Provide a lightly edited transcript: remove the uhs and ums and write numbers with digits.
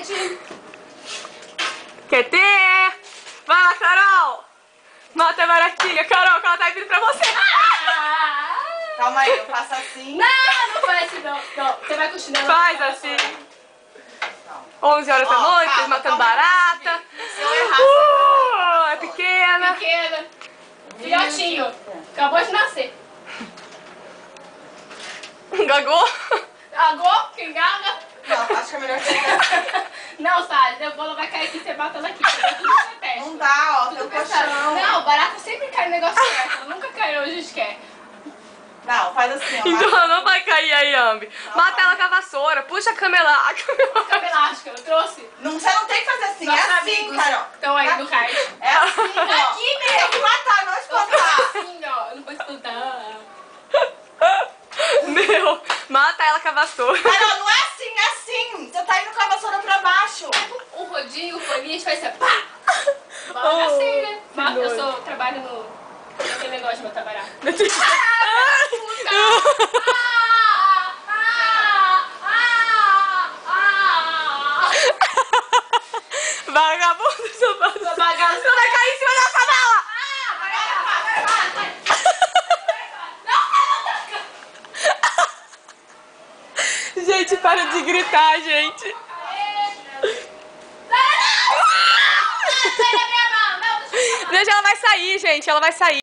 gente. Quer ter? Vai lá, Carol. Mata a baratinha. Carol, que ela tá vindo pra você. Calma aí, eu faço assim. Não faz assim não. Não, você vai continuar. Faz assim. 11 horas da noite, vocês matando barata. Se eu errar, É pequena. Pequena. Filhotinho. Acabou de nascer. Gagou? Agou? Quem gaga? não, acho que é melhor que Não, Salles, a bola vai cair aqui, você bata ela aqui. Você vai tudo no teste. não dá, ó, tem um colchão. Não, barata sempre cai no negócio certo. Ela nunca cai onde a gente quer. Não, faz assim, ó. Então ela não vai cair aí, Ambi. Mata ela com a vassoura. Puxa a camela. Cabo elástico, eu trouxe. Não, você não tem que fazer assim, Nossos é assim, amigos Carol. estão aí no card. É assim, ó. Aqui mesmo. Tem que matar, não espantar. Assim, ó. Eu não vou espantar. Meu, mata ela com a vassoura. Carol, não é assim, é assim. Você tá indo com a vassoura pra baixo. O rodinho, o foninho, a gente faz assim, pá! Bora assim, né? Eu trabalho naquele negócio de matar barata. Vagabundo, seu vagabundo. Você vai cair em cima da panela. Gente, para de gritar, gente. Deixa, ela vai sair, gente. Ela vai sair.